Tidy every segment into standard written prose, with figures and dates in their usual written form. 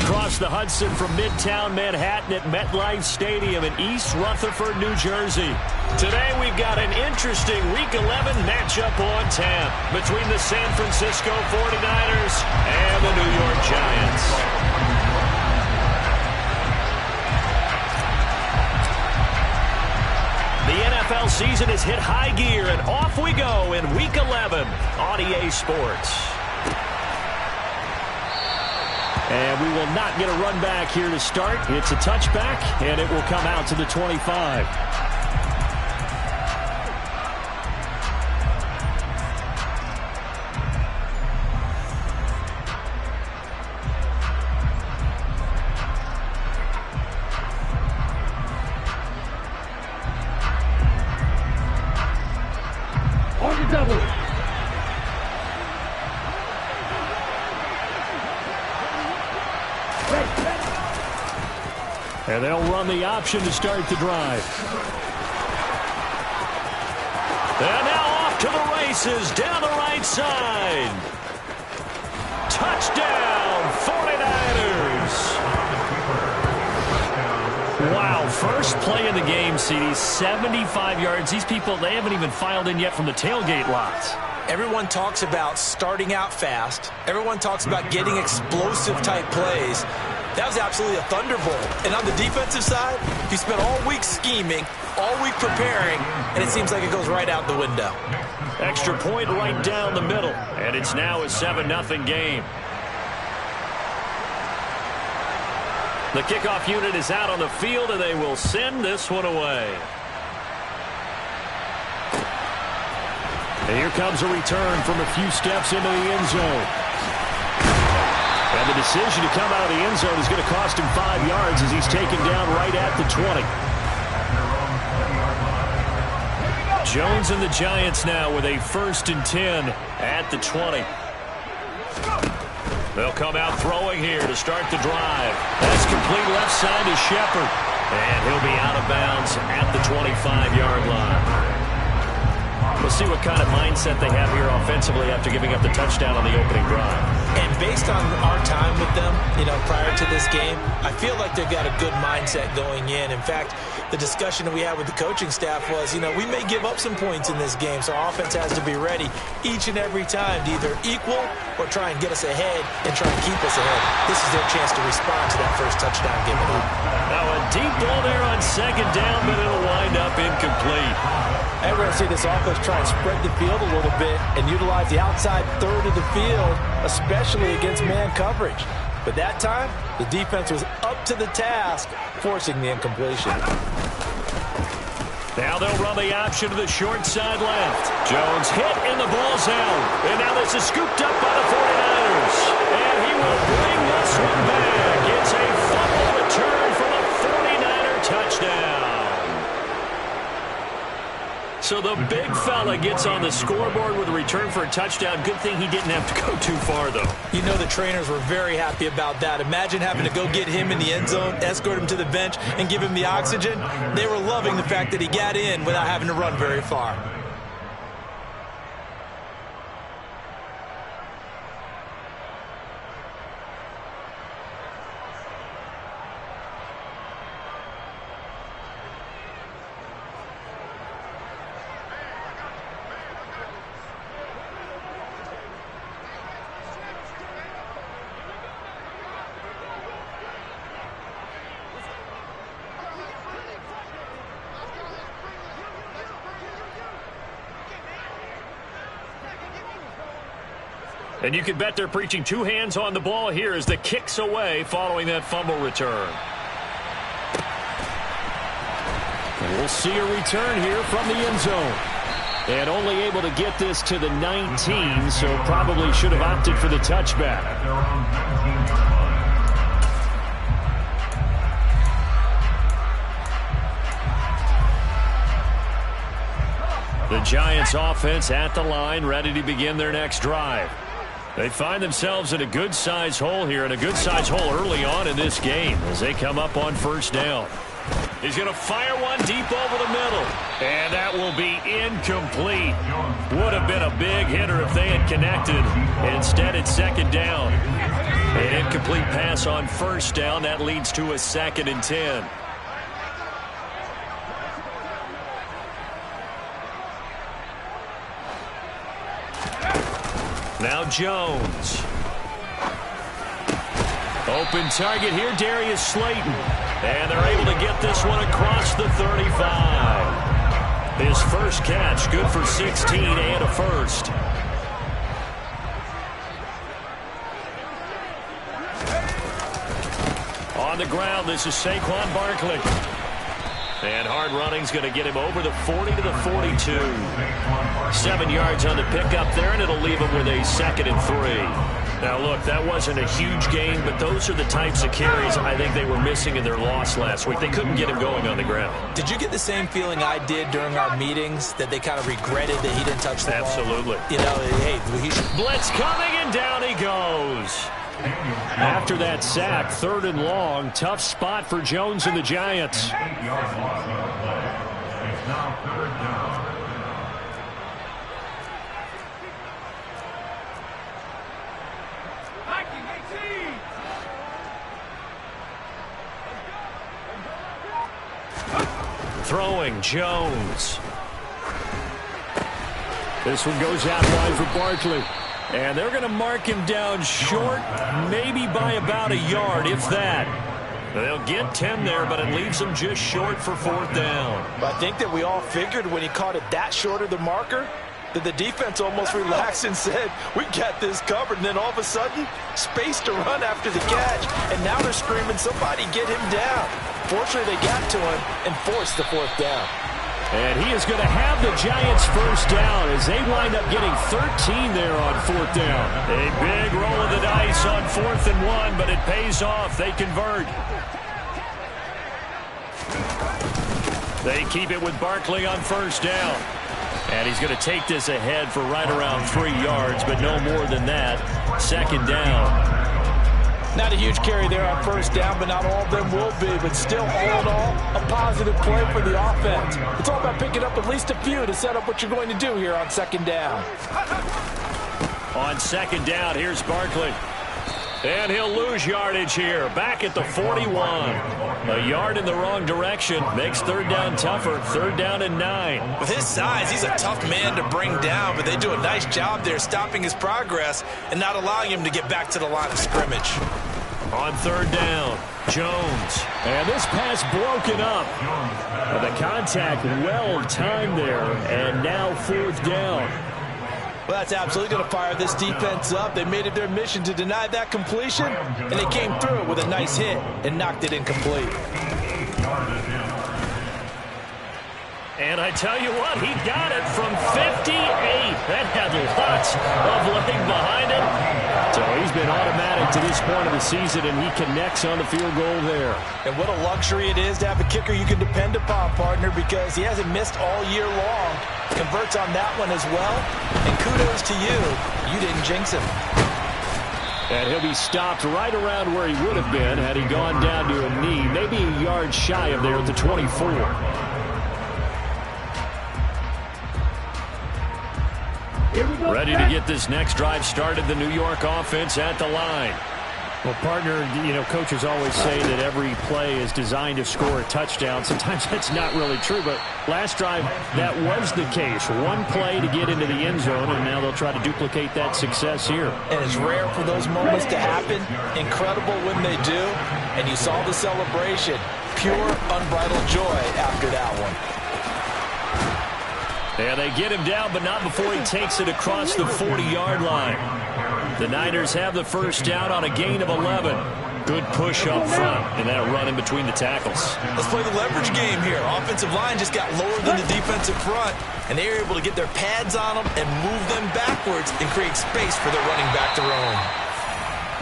Across the Hudson from Midtown Manhattan at MetLife Stadium in East Rutherford, New Jersey. Today we've got an interesting Week 11 matchup on tap between the San Francisco 49ers and the New York Giants. The NFL season has hit high gear, and off we go in Week 11 on EA Sports. And we will not get a run back here to start. It's a touchback, and it will come out to the 25. On the double. And they'll run the option to start the drive. And now off to the races down the right side. Touchdown, 49ers. Wow, first play of the game, CD, 75 yards. These people, they haven't even filed in yet from the tailgate lots. Everyone talks about starting out fast. Everyone talks about getting explosive-type plays. That was absolutely a thunderbolt. And on the defensive side, he spent all week scheming, all week preparing, and it seems like it goes right out the window. Extra point right down the middle, and it's now a 7-0 game. The kickoff unit is out on the field, and they will send this one away. And here comes a return from a few steps into the end zone. And the decision to come out of the end zone is going to cost him 5 yards as he's taken down right at the 20. Jones and the Giants now with a 1st and 10 at the 20. They'll come out throwing here to start the drive. That's complete left side to Shepard. And he'll be out of bounds at the 25-yard line. We'll see what kind of mindset they have here offensively after giving up the touchdown on the opening drive. And based on our time with them, prior to this game, I feel like they've got a good mindset going in. In fact, the discussion that we had with the coaching staff was, we may give up some points in this game, so our offense has to be ready each and every time to either equal or try and get us ahead and try and keep us ahead. This is their chance to respond to that first touchdown given up. Now a deep ball there on 2nd down, but it'll wind up incomplete. And we're going to see this offense try and spread the field a little bit and utilize the outside third of the field, especially against man coverage. But that time, the defense was up to the task, forcing the incompletion. Now they'll run the option to the short side left. Jones hit and the ball's out. And now this is scooped up by the 49ers. And he will bring this one back. It's a fumble return for a 49er touchdown. So the big fella gets on the scoreboard with a return for a touchdown. Good thing he didn't have to go too far, though. The trainers were very happy about that. Imagine having to go get him in the end zone, escort him to the bench, and give him the oxygen. They were loving the fact that he got in without having to run very far. And you can bet they're preaching 2 hands on the ball here as the kick's away following that fumble return. And we'll see a return here from the end zone. And only able to get this to the 19, so probably should have opted for the touchback. The Giants offense at the line, ready to begin their next drive. They find themselves in a good-sized hole here, and a good-sized hole early on in this game as they come up on 1st down. He's going to fire one deep over the middle, and that will be incomplete. Would have been a big hitter if they had connected. Instead, it's 2nd down. An incomplete pass on first down. That leads to a 2nd and 10. Now Jones. Open target here, Darius Slayton. And they're able to get this one across the 35. His first catch, good for 16 and a first. On the ground, this is Saquon Barkley. And hard running's going to get him over the 40 to the 42. 7 yards on the pickup there, and it'll leave him with a 2nd and 3. Now, look, that wasn't a huge gain, but those are the types of carries I think they were missing in their loss last week. They couldn't get him going on the ground. Did you get the same feeling I did during our meetings, that they kind of regretted that he didn't touch the ball? Absolutely. You know, hey, he should... Blitz coming, and down he goes. After that sack, 3rd and long, tough spot for Jones and the Giants. Throwing, Jones. This one goes out wide for Barkley. And they're going to mark him down short, maybe by about a yard, if that. They'll get 10 there, but it leaves them just short for 4th down. I think that we all figured when he caught it that short of the marker, that the defense almost relaxed and said, we got this covered. And then all of a sudden, space to run after the catch. And now they're screaming, somebody get him down. Fortunately, they got to him and forced the 4th down. And he is going to have the Giants' first down as they wind up getting 13 there on 4th down. A big roll of the dice on 4th and 1, but it pays off. They convert. They keep it with Barkley on first down. And he's going to take this ahead for right around 3 yards, but no more than that. 2nd down. Not a huge carry there on first down, but not all of them will be. But still, all in all, a positive play for the offense. It's all about picking up at least a few to set up what you're going to do here on 2nd down. On 2nd down, here's Barkley. And he'll lose yardage here. Back at the 41. A yard in the wrong direction. Makes 3rd down tougher. 3rd down and 9. With his size, he's a tough man to bring down, but they do a nice job there stopping his progress and not allowing him to get back to the line of scrimmage. On 3rd down, Jones. And this pass broken up. The contact well timed there. And now 4th down. Well, that's absolutely going to fire this defense up. They made it their mission to deny that completion, and they came through it with a nice hit and knocked it incomplete. And I tell you what, he got it from 58. That had lots of leg behind it. So he's been automatic to this point of the season, and he connects on the field goal there. And what a luxury it is to have a kicker you can depend upon, partner, because he hasn't missed all year long. Converts on that one as well. And kudos to you. You didn't jinx him. And he'll be stopped right around where he would have been had he gone down to a knee, maybe a yard shy of there at the 24. Ready to get this next drive started, the New York offense at the line. Well, partner, you know, coaches always say that every play is designed to score a touchdown. Sometimes that's not really true, but last drive, that was the case. One play to get into the end zone, and now they'll try to duplicate that success here. And it's rare for those moments to happen. Incredible when they do. And you saw the celebration. Pure, unbridled joy after that one. And they get him down, but not before he takes it across the 40-yard line. The Niners have the first down on a gain of 11. Good push up front, and that run in between the tackles. Let's play the leverage game here. Offensive line just got lower than the defensive front, and they were able to get their pads on them and move them backwards and create space for their running back to roam.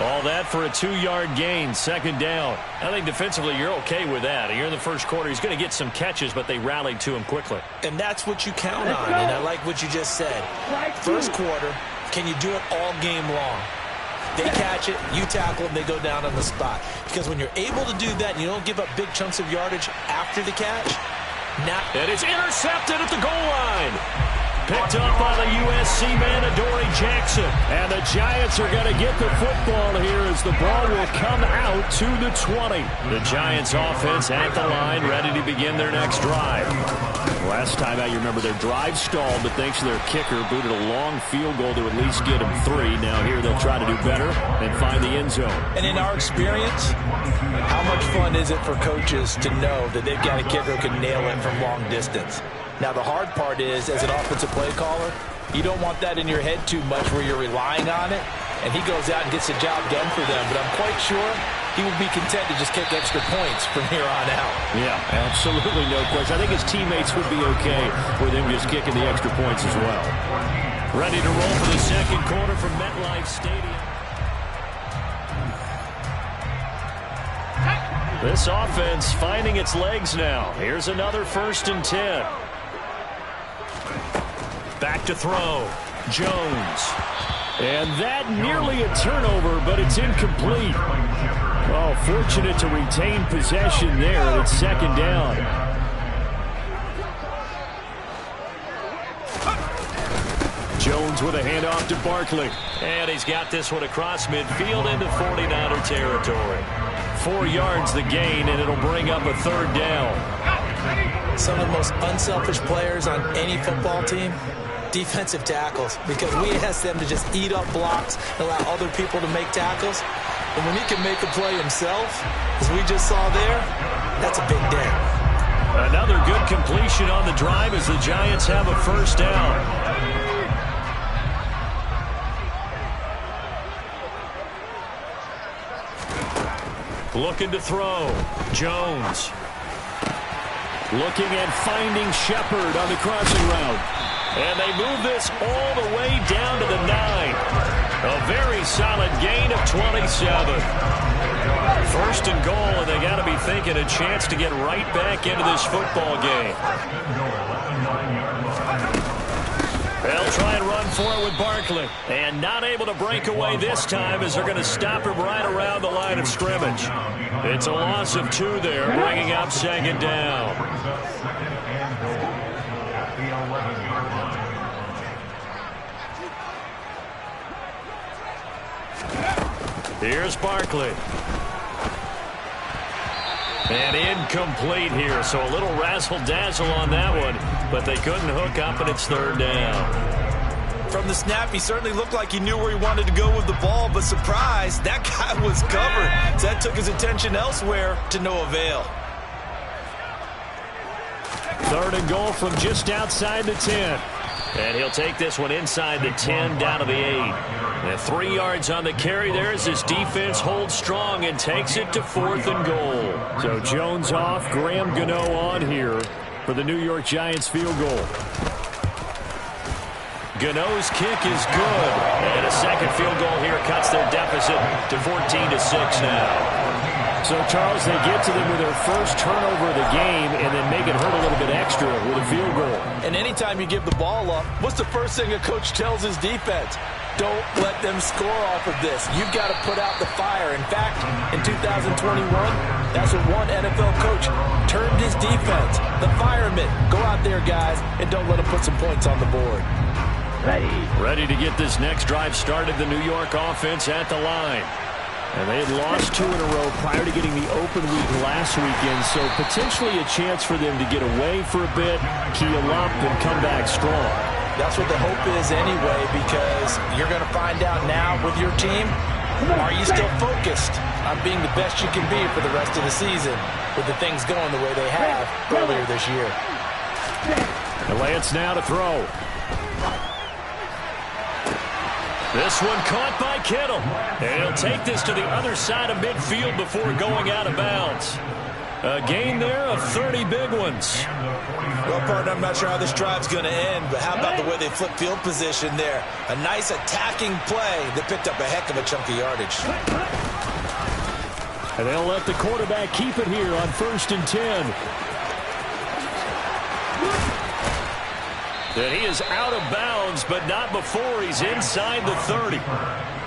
All that for a 2-yard gain, 2nd down. I think defensively you're okay with that. Here in the first quarter, he's going to get some catches, but they rallied to him quickly. And that's what you count on, and I like what you just said. First quarter, can you do it all game long? They catch it, you tackle them, they go down on the spot. Because when you're able to do that and you don't give up big chunks of yardage after the catch, and it's intercepted at the goal line. picked up by the USC man, Adoree Jackson. And the Giants are going to get the football here as the ball will come out to the 20. The Giants offense at the line, ready to begin their next drive. Last time out, you remember their drive stalled, but thanks to their kicker, booted a long field goal to at least get them 3. Now here they'll try to do better and find the end zone. And in our experience, how much fun is it for coaches to know that they've got a kicker who can nail it from long distance? Now, the hard part is, as an offensive play caller, you don't want that in your head too much where you're relying on it, and he goes out and gets the job done for them. But I'm quite sure he will be content to just kick extra points from here on out. Yeah, absolutely no question. I think his teammates would be okay with him just kicking the extra points as well. Ready to roll for the second quarter from MetLife Stadium. This offense finding its legs now. Here's another 1st and 10. Back to throw. Jones. And that nearly a turnover, but it's incomplete. Oh, fortunate to retain possession there, and it's 2nd down. Jones with a handoff to Barkley. And he's got this one across midfield into 49er territory. 4 yards the gain, and it'll bring up a 3rd down. Some of the most unselfish players on any football team, defensive tackles, because we ask them to just eat up blocks and allow other people to make tackles. And when he can make a play himself, as we just saw there, that's a big day. Another good completion on the drive as the Giants have a 1st down. Looking to throw. Jones. Looking and finding Shepard on the crossing route. And they move this all the way down to the 9. A very solid gain of 27. 1st and goal, and they got to be thinking a chance to get right back into this football game. They'll try and run for it with Barkley. And not able to break away this time as they're going to stop him right around the line of scrimmage. It's a loss of 2 there, bringing up 2nd down. Here's Barkley. And incomplete here, so a little razzle-dazzle on that one, but they couldn't hook up, and it's 3rd down. From the snap, he certainly looked like he knew where he wanted to go with the ball, but surprise, that guy was covered. So that took his attention elsewhere to no avail. 3rd and goal from just outside the 10. And he'll take this one inside the 10, down to the 8. And 3 yards on the carry there as his defense holds strong and takes it to 4th and goal. So Jones off, Graham Gano on here for the New York Giants field goal. Gano's kick is good. And a second field goal here cuts their deficit to 14-6 now. So, Charles, they get to them with their first turnover of the game and then make it hurt a little bit extra with a field goal. And anytime you give the ball up, what's the first thing a coach tells his defense? Don't let them score off of this. You've got to put out the fire. In fact, in 2021, that's what one NFL coach termed his defense. The firemen. Go out there, guys, and don't let them put some points on the board. Ready to get this next drive started, the New York offense at the line. And they had lost 2 in a row prior to getting the open week last weekend, so potentially a chance for them to get away for a bit, keel up, and come back strong. That's what the hope is anyway, because you're going to find out now with your team, are you still focused on being the best you can be for the rest of the season with the things going the way they have earlier this year? The Lance now to throw. This one caught by Kittle. And he'll take this to the other side of midfield before going out of bounds. A gain there of 30 big ones. Well, partner, I'm not sure how this drive's going to end, but how about the way they flip field position there? A nice attacking play that picked up a heck of a chunk of yardage. And they'll let the quarterback keep it here on 1st and 10. And he is out of bounds, but not before he's inside the 30.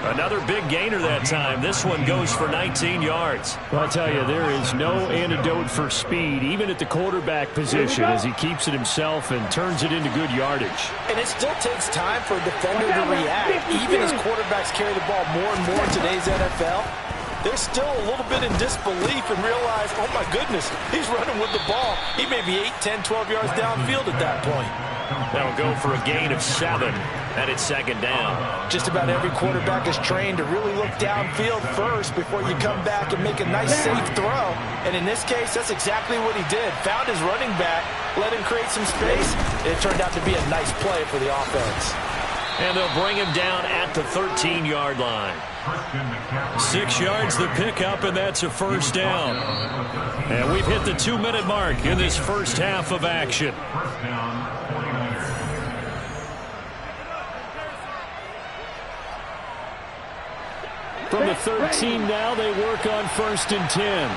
Another big gainer that time. This one goes for 19 yards. Well, I tell you, there is no antidote for speed, even at the quarterback position, as he keeps it himself and turns it into good yardage. And it still takes time for a defender to react. Even as quarterbacks carry the ball more and more in today's NFL, they're still a little bit in disbelief and realize, oh my goodness, he's running with the ball. He may be 8, 10, 12 yards downfield at that point. That'll go for a gain of 7, and it's second down. Just about every quarterback is trained to really look downfield first before you come back and make a nice, safe throw. And in this case, that's exactly what he did. Found his running back, let him create some space. It turned out to be a nice play for the offense. And they'll bring him down at the 13-yard line. 6 yards the pickup, and that's a first down. And we've hit the 2-minute mark in this first half of action. From the 13 now, they work on 1st and 10.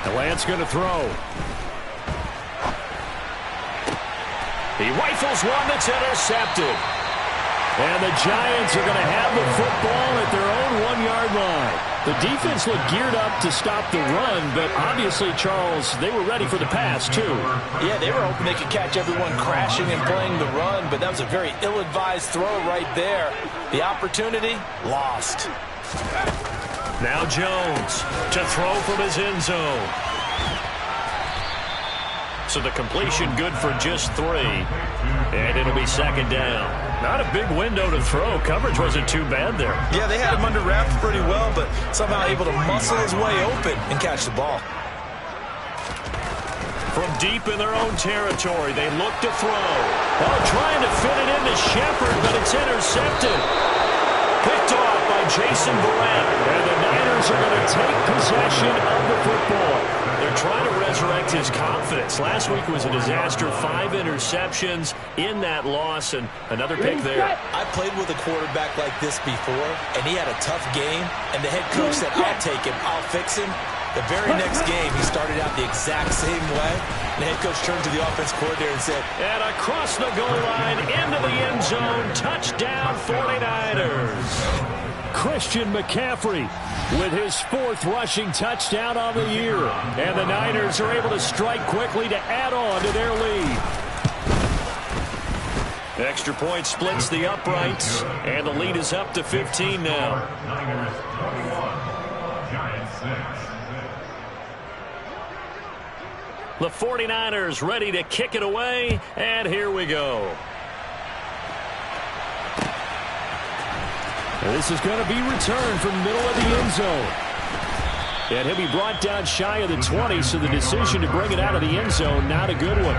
The Lance going to throw. He rifles one that's intercepted. And the Giants are going to have the football at their own 1-yard line. The defense looked geared up to stop the run, but obviously, Charles, they were ready for the pass, too. Yeah, they were hoping they could catch everyone crashing and playing the run, but that was a very ill-advised throw right there. The opportunity, lost. Now Jones to throw from his end zone. So the completion good for just 3. And it'll be second down. Not a big window to throw. Coverage wasn't too bad there. Yeah, they had him under wraps pretty well, but somehow able to muscle his way open and catch the ball. From deep in their own territory, they look to throw. Oh, trying to fit it into Shepard, but it's intercepted. Picked off by Jason Barrett. And the Niners are going to take possession of the football. They're trying to resurrect his confidence. Last week was a disaster. 5 interceptions in that loss, and another pick there. I played with a quarterback like this before, and he had a tough game, and the head coach said, I'll take him, I'll fix him. The very next game, he started out the exact same way. The head coach turned to the offense coordinator and said, and across the goal line, into the end zone, touchdown 49ers. Christian McCaffrey with his 4th rushing touchdown on the year. And the Niners are able to strike quickly to add on to their lead. The extra point splits the uprights, and the lead is up to 15 now. The 49ers ready to kick it away, and here we go. And this is going to be returned from the middle of the end zone. And he'll be brought down shy of the 20, so the decision to bring it out of the end zone, not a good one.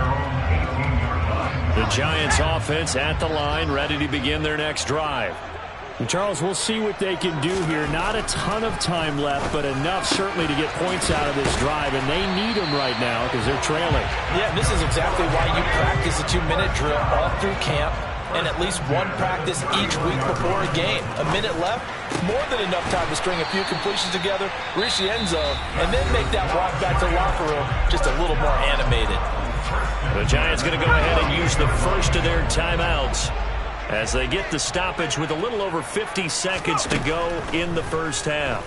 The Giants offense at the line, ready to begin their next drive. And Charles, we'll see what they can do here. Not a ton of time left, but enough certainly to get points out of this drive, and they need them right now because they're trailing. Yeah, this is exactly why you practice a 2-minute drill all through camp and at least one practice each week before a game. A minute left, more than enough time to string a few completions together, reach the end zone, and then make that walk back to the locker room just a little more animated. The Giants going to go ahead and use the first of their timeouts as they get the stoppage with a little over 50 seconds to go in the first half.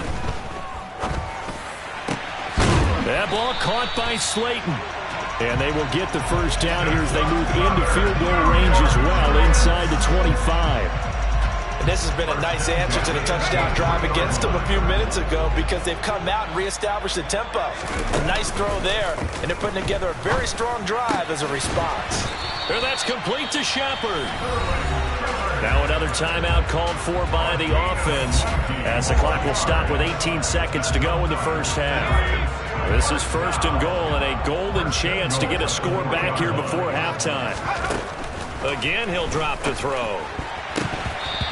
That ball caught by Slayton. And they will get the first down here as they move into field goal range as well, inside the 25. And this has been a nice answer to the touchdown drive against them a few minutes ago because they've come out and reestablished the tempo. A nice throw there, and they're putting together a very strong drive as a response. And that's complete to Shepard. Now another timeout called for by the offense as the clock will stop with 18 seconds to go in the first half. This is 1st and goal and a golden chance to get a score back here before halftime. Again, he'll drop to throw.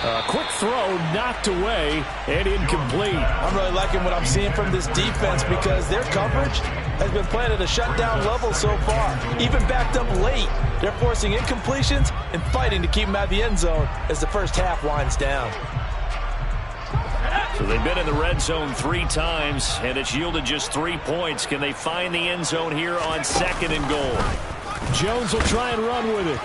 A quick throw knocked away and incomplete. I'm really liking what I'm seeing from this defense because their coverage has been playing at a shutdown level so far. Even backed up late, they're forcing incompletions and fighting to keep them out of the end zone as the first half winds down. So they've been in the red zone 3 times, and it's yielded just 3 points. Can they find the end zone here on 2nd and goal? Jones will try and run with it.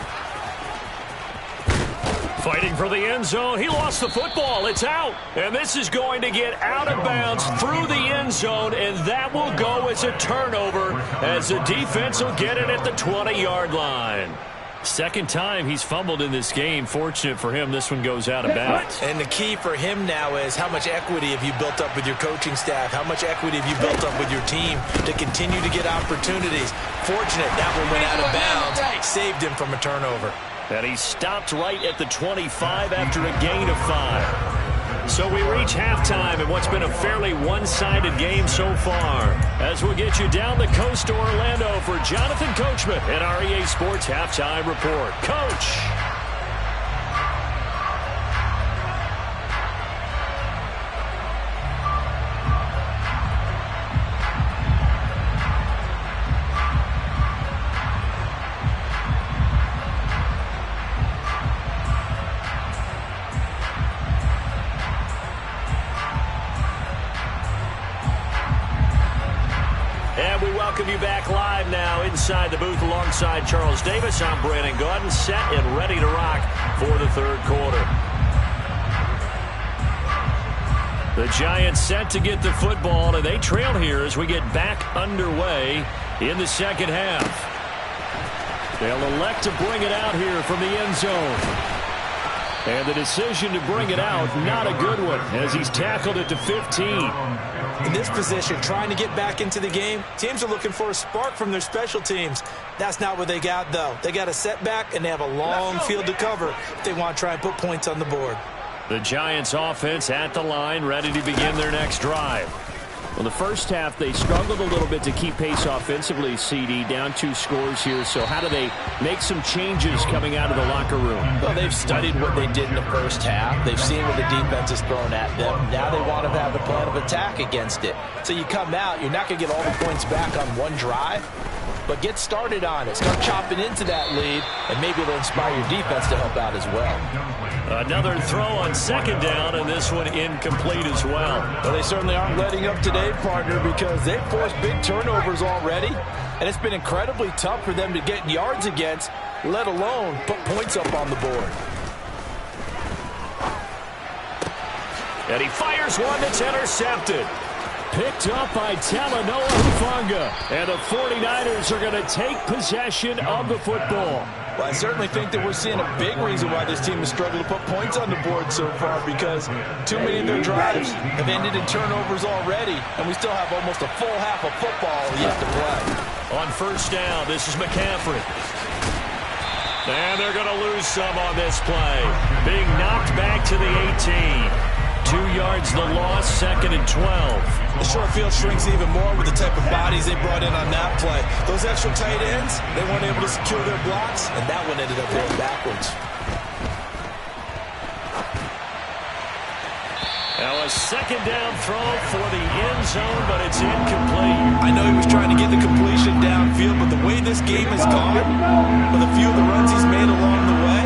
Fighting for the end zone. He lost the football. It's out. And this is going to get out of bounds through the end zone, and that will go as a turnover as the defense will get it at the 20-yard line. Second time he's fumbled in this game. Fortunate for him, this one goes out of bounds. And the key for him now is how much equity have you built up with your coaching staff? How much equity have you built up with your team to continue to get opportunities? Fortunate that one went out of bounds, saved him from a turnover. And he stopped right at the 25 after a gain of 5. So we reach halftime in what's been a fairly one-sided game so far. As we'll get you down the coast to Orlando for Jonathan Coachman at our EA Sports Halftime Report. Coach! Welcome you back live now inside the booth alongside Charles Davis. I'm Brandon Gaudin, set and ready to rock for the third quarter. The Giants set to get the football, and they trail here as we get back underway in the second half. They'll elect to bring it out here from the end zone. And the decision to bring it out, not a good one, as he's tackled it to 15. In this position, trying to get back into the game, teams are looking for a spark from their special teams. That's not what they got, though. They got a setback, and they have a long field to cover if they want to try and put points on the board. The Giants offense at the line, ready to begin their next drive. Well, the first half, they struggled a little bit to keep pace offensively, CD, down 2 scores here. So how do they make some changes coming out of the locker room? Well, they've studied what they did in the first half. They've seen what the defense has thrown at them. Now they want to have a plan of attack against it. So you come out, you're not going to get all the points back on one drive, but get started on it. Start chopping into that lead, and maybe it'll inspire your defense to help out as well. Another throw on second down, and this one incomplete as well. Well, they certainly aren't letting up today, partner, because they've forced big turnovers already, and it's been incredibly tough for them to get yards against, let alone put points up on the board. And he fires one that's intercepted. Picked up by Talanoa Hufanga. And the 49ers are going to take possession of the football. Well, I certainly think that we're seeing a big reason why this team has struggled to put points on the board so far, because too many of their drives have ended in turnovers already, and we still have almost a full half of football yet to play. On first down, this is McCaffrey. And they're going to lose some on this play. Being knocked back to the 18. 2 yards the loss, 2nd and 12. The short field shrinks even more with the type of bodies they brought in on that play. Those extra tight ends, they weren't able to secure their blocks, and that one ended up going backwards. Now a second down throw for the end zone, but it's incomplete. I know he was trying to get the completion downfield, but the way this game has gone, with a few of the runs he's made along the way,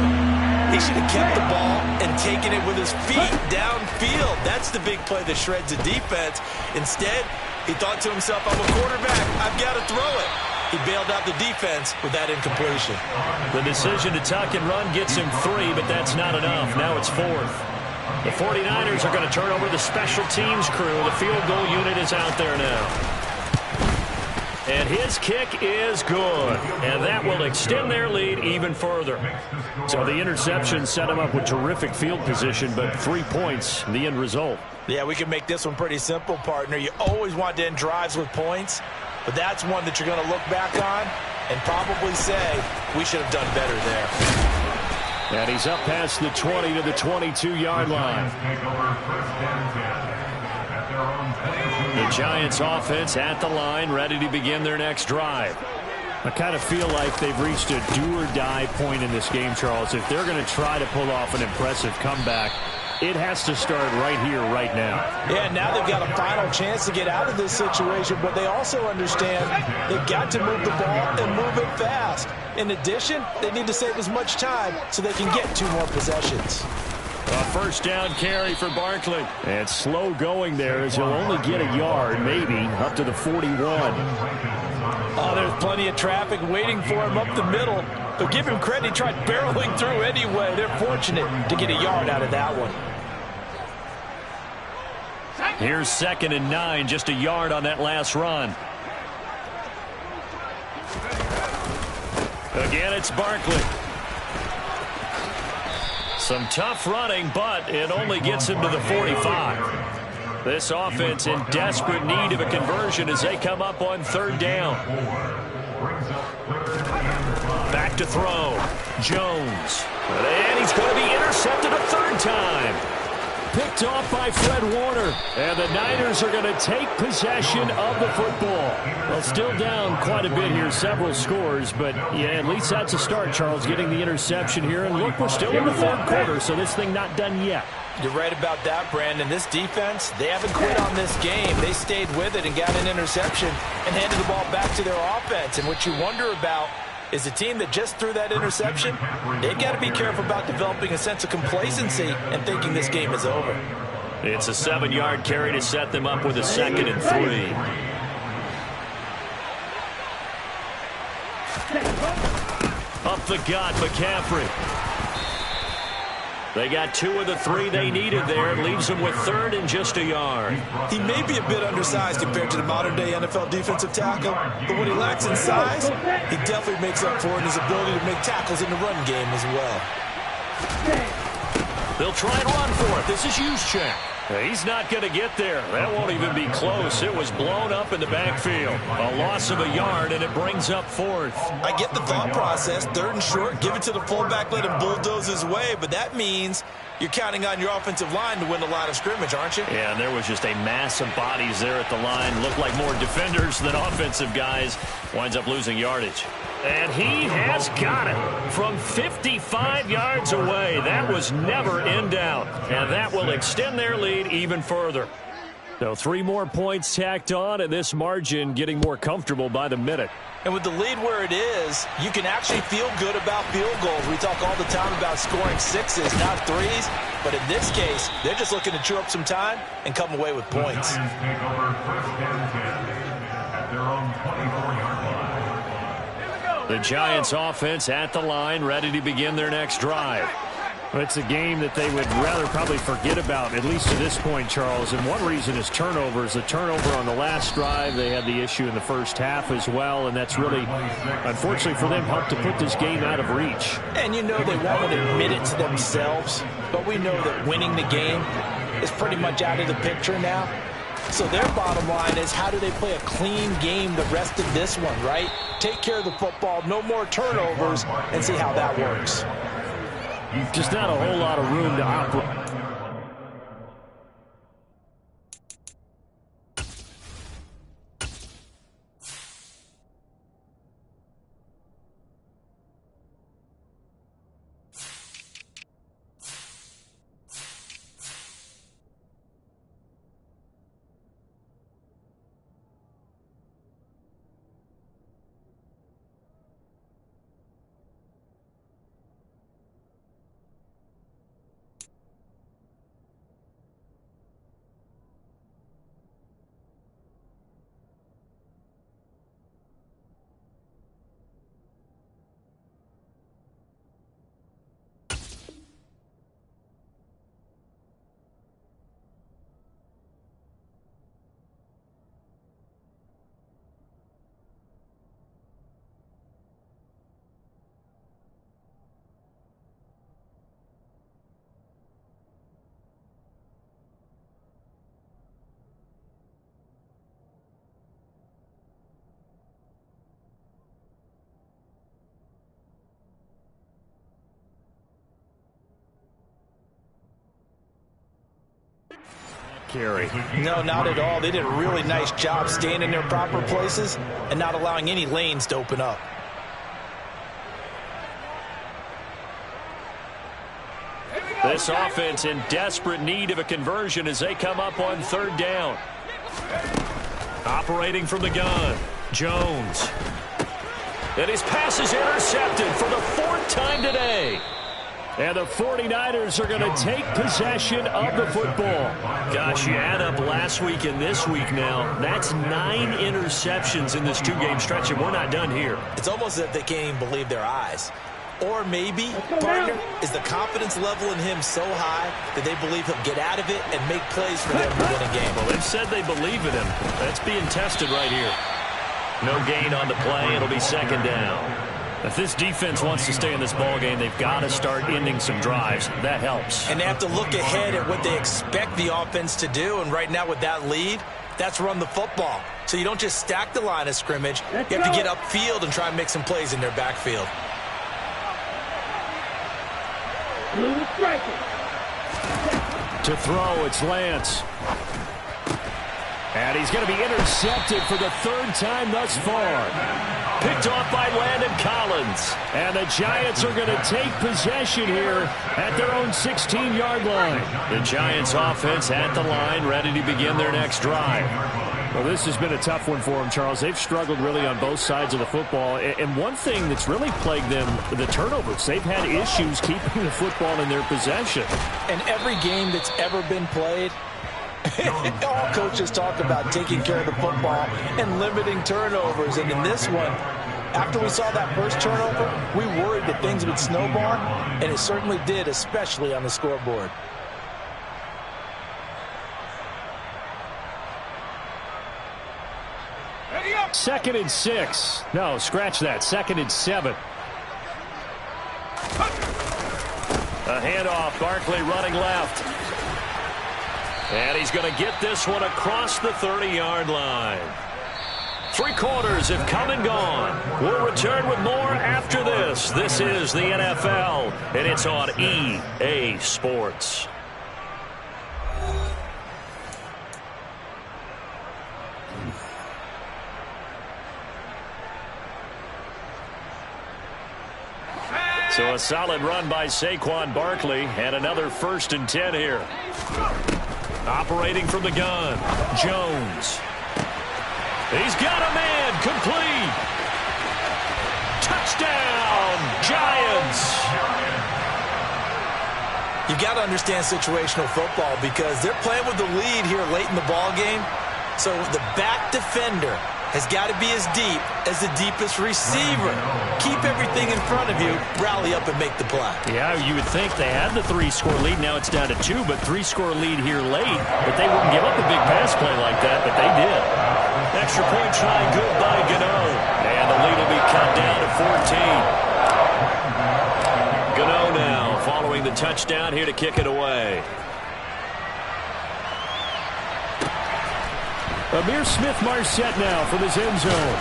he should have kept the ball and taken it with his feet downfield. That's the big play that shreds the defense. Instead, he thought to himself, I'm a quarterback, I've got to throw it. He bailed out the defense with that incompletion. The decision to tuck and run gets him 3, but that's not enough. Now it's 4th. The 49ers are going to turn over the special teams crew. The field goal unit is out there now. And his kick is good. And that will extend their lead even further. So the interception set him up with terrific field position, but 3 points, the end result. Yeah, we can make this one pretty simple, partner. You always want to end drives with points, but that's one that you're going to look back on and probably say, we should have done better there. And he's up past the 20 to the 22-yard line. The Giants offense at the line, ready to begin their next drive. I kind of feel like they've reached a do-or-die point in this game, Charles. If they're going to try to pull off an impressive comeback, it has to start right here, right now. Yeah, now they've got a final chance to get out of this situation, but they also understand they've got to move the ball and move it fast. In addition, they need to save as much time so they can get 2 more possessions. A first down carry for Barkley. And slow going there as he'll only get a yard, maybe, up to the 41. Oh, there's plenty of traffic waiting for him up the middle. But give him credit, he tried barreling through anyway. They're fortunate to get a yard out of that one. Here's 2nd and 9, just a yard on that last run. Again, it's Barkley. Some tough running, but it only gets him to the 45. This offense in desperate need of a conversion as they come up on 3rd down. Back to throw. Jones. And he's going to be intercepted a 3rd time. Picked off by Fred Warner. And the Niners are going to take possession of the football. Well, still down quite a bit here, several scores. But, yeah, at least that's a start, Charles, getting the interception here. And look, we're still in the 3rd quarter, so this thing not done yet. You're right about that, Brandon. This defense, they haven't quit on this game. They stayed with it and got an interception and handed the ball back to their offense. And what you wonder about is the team that just threw that interception, they've got to be careful about developing a sense of complacency and thinking this game is over. It's a 7-yard carry to set them up with a 2nd and 3. Up the gut, McCaffrey. They got 2 of the 3 they needed there. Leaves them with 3rd and just a yard. He may be a bit undersized compared to the modern-day NFL defensive tackle, but what he lacks in size, he definitely makes up for in his ability to make tackles in the run game as well. They'll try and run for it. This is Juszczyk. He's not going to get there. That won't even be close. It was blown up in the backfield. A loss of a yard, and it brings up 4th. I get the thought process. 3rd and short, give it to the fullback, let him bulldoze his way. But that means you're counting on your offensive line to win the line of scrimmage, aren't you? Yeah, and there was just a mass of bodies there at the line. Looked like more defenders than offensive guys. Winds up losing yardage. And he has got it from 55 yards away. That was never in doubt. And that will extend their lead even further. So 3 more points tacked on, and this margin getting more comfortable by the minute. And with the lead where it is, you can actually feel good about field goals. We talk all the time about scoring 6s, not 3s. But in this case, they're just looking to chew up some time and come away with points. The Giants offense at the line, ready to begin their next drive. Well, it's a game that they would rather probably forget about, at least to this point, Charles. And one reason is turnovers. The turnover on the last drive, they had the issue in the first half as well, and that's really, unfortunately for them, helped to put this game out of reach. And you know they won't admit it to themselves, but we know that winning the game is pretty much out of the picture now. So their bottom line is, how do they play a clean game the rest of this one, right? Take care of the football, no more turnovers, and see how that works. Just not a whole lot of room to operate. Carry. No, not at all. They did a really nice job staying in their proper places and not allowing any lanes to open up. This offense in desperate need of a conversion as they come up on 3rd down. Operating from the gun, Jones. And his pass is intercepted for the 4th time today. And the 49ers are going to take possession of the football. Gosh, you add up last week and this week now. That's 9 interceptions in this 2-game stretch, and we're not done here. It's almost as if they can't even believe their eyes. Or maybe, partner, is the confidence level in him so high that they believe he'll get out of it and make plays for them to win a game. Well, they've said they believe in him. That's being tested right here. No gain on the play. It'll be second down. If this defense wants to stay in this ballgame, they've got to start ending some drives. That helps. And they have to look ahead at what they expect the offense to do. And right now with that lead, that's run the football. So you don't just stack the line of scrimmage. You have to get upfield and try and make some plays in their backfield. To throw, it's Lance. And he's going to be intercepted for the 3rd time thus far. Picked off by Landon Collins. And the Giants are going to take possession here at their own 16-yard line. The Giants offense at the line, ready to begin their next drive. Well, this has been a tough one for them, Charles. They've struggled really on both sides of the football. And one thing that's really plagued them, the turnovers. They've had issues keeping the football in their possession. And every game that's ever been played, all coaches talk about taking care of the football and limiting turnovers. And in this one, after we saw that first turnover, we worried that things would snowball, and it certainly did, especially on the scoreboard. Second and 6. No, scratch that. Second and 7. A handoff. Barkley running left. And he's going to get this one across the 30-yard line. 3 quarters have come and gone. We'll return with more after this. This is the NFL, and it's on EA Sports. So a solid run by Saquon Barkley, and another 1st and 10 here. Operating from the gun, Jones. He's got a man, complete. Touchdown, Giants. You got to understand situational football because they're playing with the lead here late in the ball game. So the back defender has got to be as deep as the deepest receiver. Keep everything in front of you, rally up and make the play. Yeah, you would think they had the 3-score lead. Now it's down to 2, but 3-score lead here late. But they wouldn't give up a big pass play like that, but they did. Extra point try good by Gano. And the lead will be cut down to 14. Gano now following the touchdown here to kick it away. Amir Smith-Marset now from his end zone.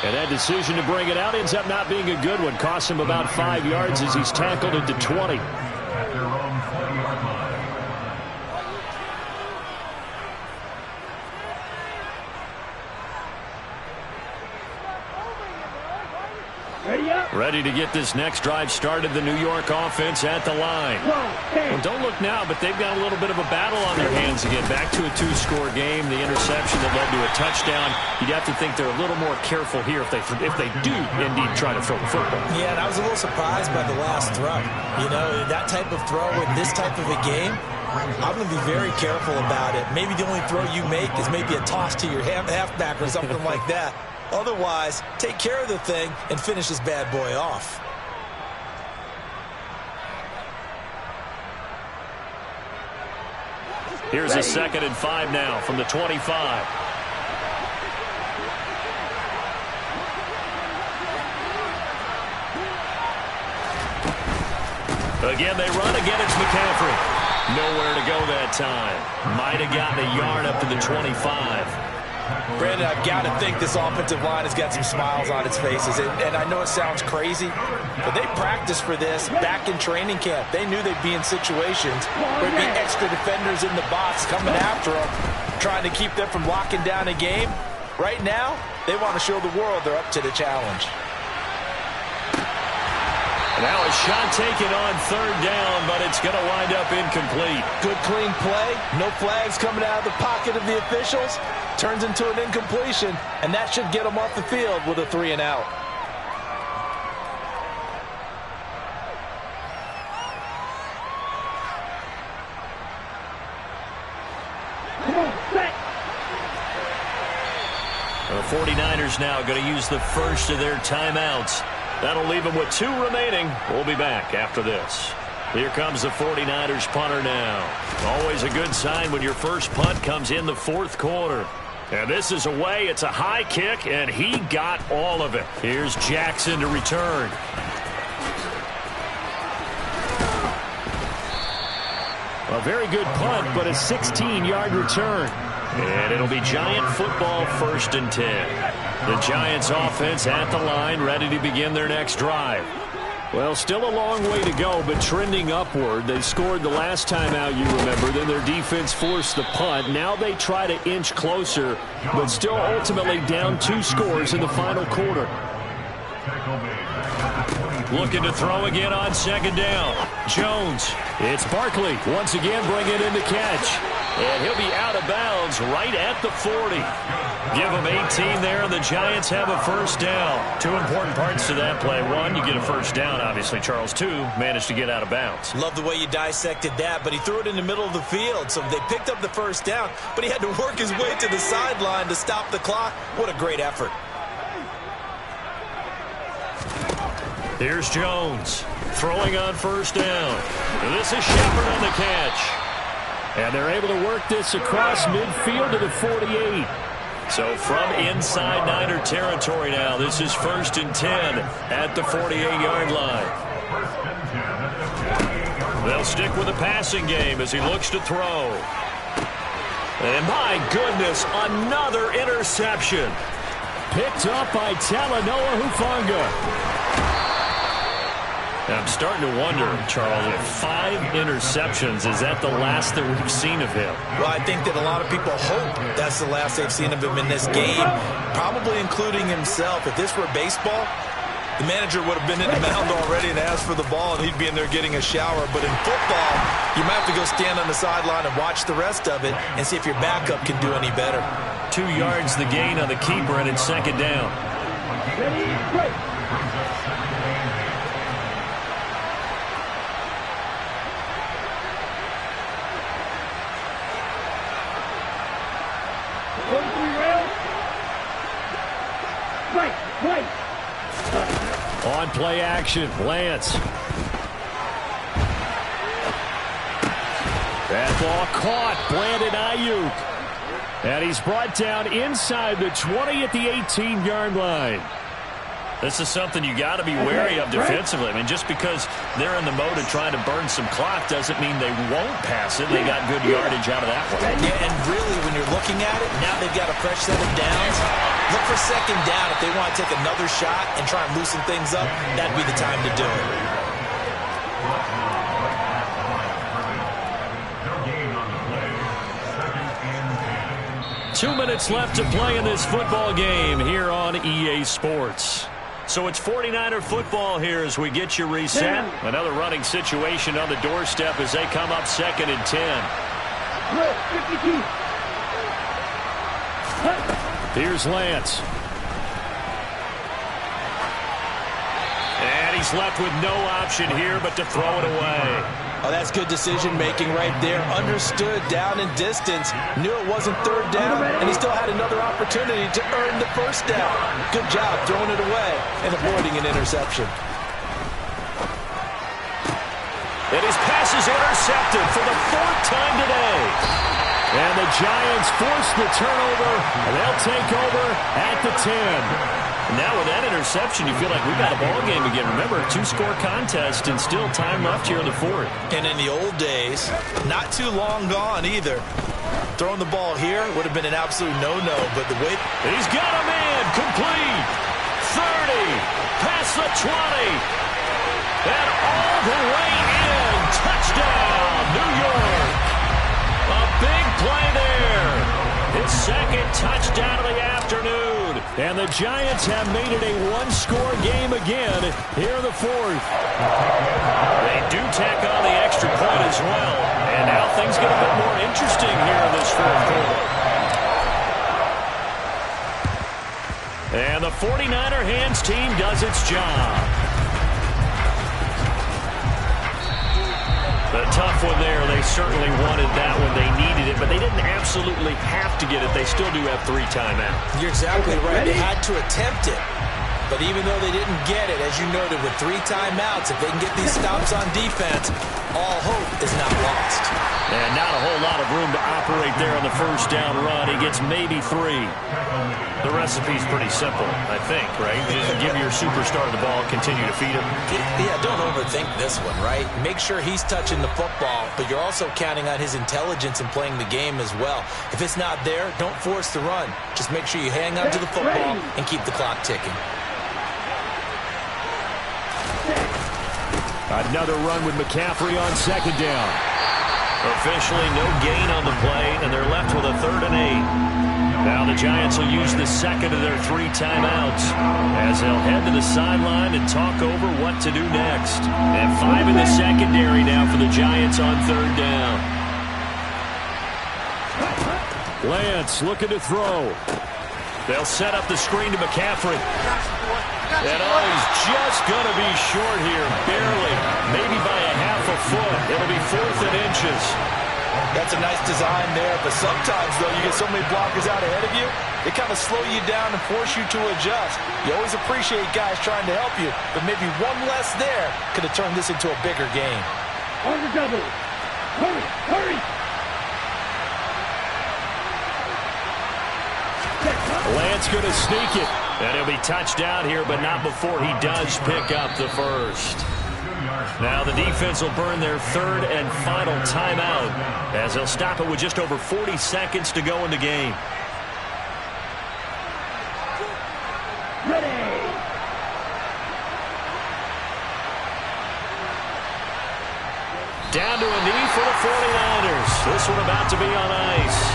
And that decision to bring it out ends up not being a good one. Costs him about 5 yards as he's tackled into 20. Ready to get this next drive started. The New York offense at the line. Well, don't look now, but they've got a little bit of a battle on their hands to get back to a 2-score game. The interception that led to a touchdown. You'd have to think they're a little more careful here if they do indeed try to throw the football. Yeah, and I was a little surprised by the last throw. You know, that type of throw in this type of a game, I'm going to be very careful about it. Maybe the only throw you make is maybe a toss to your halfback or something like that. Otherwise, take care of the thing and finish this bad boy off. Here's a 2nd and 5 now from the 25. Again, they run. Again, it's McCaffrey. Nowhere to go that time. Might have gotten a yard up to the 25. Brandon, I've got to think this offensive line has got some smiles on its faces. And I know it sounds crazy, but they practiced for this back in training camp. They knew they'd be in situations where there'd be extra defenders in the box coming after them, trying to keep them from locking down a game. Right now, they want to show the world they're up to the challenge. Now a shot taken on 3rd down, but it's going to wind up incomplete. Good, clean play. No flags coming out of the pocket of the officials. Turns into an incompletion, and that should get them off the field with a 3-and-out. The 49ers now going to use the first of their timeouts. That'll leave them with 2 remaining. We'll be back after this. Here comes the 49ers punter now. Always a good sign when your first punt comes in the 4th quarter. And this is away. It's a high kick, and he got all of it. Here's Jackson to return. A very good punt, but a 16-yard return. And it'll be Giant football, 1st and 10. The Giants offense at the line, ready to begin their next drive. Well, still a long way to go, but trending upward. They scored the last time out, you remember. Then their defense forced the punt. Now they try to inch closer, but still ultimately down 2 scores in the final quarter. Looking to throw again on 2nd down. Jones. It's Barkley once again bringing in the catch. And he'll be out of bounds right at the 40. Give them 18 there, and the Giants have a 1st down. 2 important parts to that play. 1, you get a 1st down, obviously, Charles. 2, managed to get out of bounds. Love the way you dissected that, but he threw it in the middle of the field. So they picked up the 1st down, but he had to work his way to the sideline to stop the clock. What a great effort. Here's Jones throwing on 1st down. This is Shepard on the catch. And they're able to work this across midfield to the 48. So from inside Niner territory now, this is 1st and 10 at the 48-yard line. They'll stick with the passing game as he looks to throw. And my goodness, another interception. Picked up by Talanoa Hufanga. I'm starting to wonder, Charles, if 5 interceptions, is that the last that we've seen of him? Well, I think that a lot of people hope that's the last they've seen of him in this game, probably including himself. If this were baseball, the manager would have been in the mound already and asked for the ball, and he'd be in there getting a shower. But in football, you might have to go stand on the sideline and watch the rest of it and see if your backup can do any better. 2 yards the gain on the keeper, and it's 2nd down. Ready, break. On play action, Lance. That ball caught, Brandon Ayuk. And he's brought down inside the 20 at the 18-yard line. This is something you got to be wary of defensively. I mean, just because they're in the mode of trying to burn some clock doesn't mean they won't pass it. They got good yardage out of that one. Yeah, and really, when you're looking at it, now they've got a fresh set of downs. Look for 2nd down. If they want to take another shot and try and loosen things up, that'd be the time to do it. Two minutes left to play in this football game here on EA Sports. So it's 49er football here as we get you reset. Another running situation on the doorstep as they come up 2nd and 10. Here's Lance. And he's left with no option here but to throw it away. Oh, that's good decision-making right there. Understood down in distance. Knew it wasn't 3rd down, and he still had another opportunity to earn the 1st down. Good job throwing it away and avoiding an interception. And his pass is intercepted for the 4th time today. And the Giants force the turnover, and they'll take over at the 10. Now with that interception, you feel like we got a ball game again. Remember, 2-score contest and still time left here in the 4th. And in the old days, not too long gone either. Throwing the ball here would have been an absolute no-no, but the way... He's got a man, complete. 30, past the 20, and all the way in. Touchdown, New York. A big play there. His 2nd touchdown of the afternoon. And the Giants have made it a 1-score game again here in the 4th. They do tack on the extra point as well. And now things get a bit more interesting here in this 4th quarter. And the 49er hands team does its job. A tough one there. They certainly wanted that when they needed it, but they didn't absolutely have to get it. They still do have 3 timeouts. You're exactly right. They had to attempt it. But even though they didn't get it, as you noted, with 3 timeouts, if they can get these stops on defense, all hope is not lost. And not a whole lot of room to operate there on the first down run. He gets maybe 3. The recipe's pretty simple, I think, right? Just give your superstar the ball, continue to feed him. Yeah, don't overthink this one, right? Make sure he's touching the football, but you're also counting on his intelligence in playing the game as well. If it's not there, don't force the run. Just make sure you hang on to the football and keep the clock ticking. Another run with McCaffrey on second down. Officially no gain on the play, and they're left with a 3rd and 8. Now the Giants will use the second of their 3 timeouts as they'll head to the sideline and talk over what to do next. And 5 in the secondary now for the Giants on 3rd down. Lance looking to throw. They'll set up the screen to McCaffrey. And he's just going to be short here, barely, maybe by a half a foot. It'll be 4th and inches. That's a nice design there, but sometimes, though, you get so many blockers out ahead of you, they kind of slow you down and force you to adjust. You always appreciate guys trying to help you, but maybe one less there could have turned this into a bigger game. On the double. Hurry, hurry. Lance going to sneak it. And he'll be touched down here, but not before he does pick up the first. Now the defense will burn their 3rd and final timeout as they'll stop it with just over 40 seconds to go in the game. Ready. Down to a knee for the 49ers. This one about to be on ice.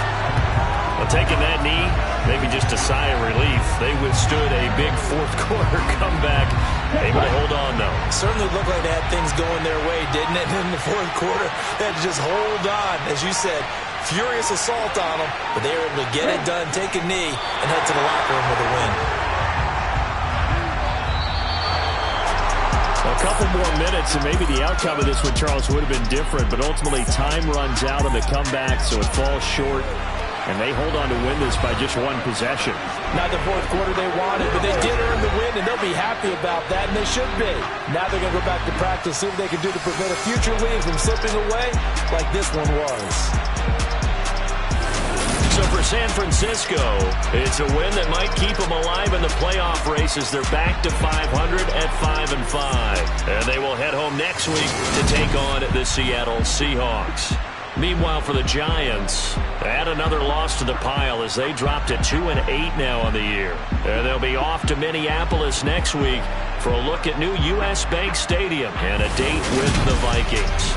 Well, taking that knee, maybe just a sigh of relief. They withstood a big 4th quarter comeback. Able to hold on, though. Certainly looked like they had things going their way, didn't it? In the 4th quarter, they had to just hold on. As you said, furious assault on them, but they were able to get it done, take a knee, and head to the locker room with a win. A couple more minutes, and maybe the outcome of this one, Charles, would have been different, but ultimately time runs out on the comeback, so it falls short. And they hold on to win this by just 1 possession. Not the 4th quarter they wanted, but they did earn the win, and they'll be happy about that, and they should be. Now they're going to go back to practice, see what they can do to prevent a future lead from slipping away like this one was. So for San Francisco, it's a win that might keep them alive in the playoff race as they're back to 500 at 5-5. And they will head home next week to take on the Seattle Seahawks. Meanwhile, for the Giants, add another loss to the pile as they drop to 2-8 now on the year. And they'll be off to Minneapolis next week for a look at new U.S. Bank Stadium and a date with the Vikings.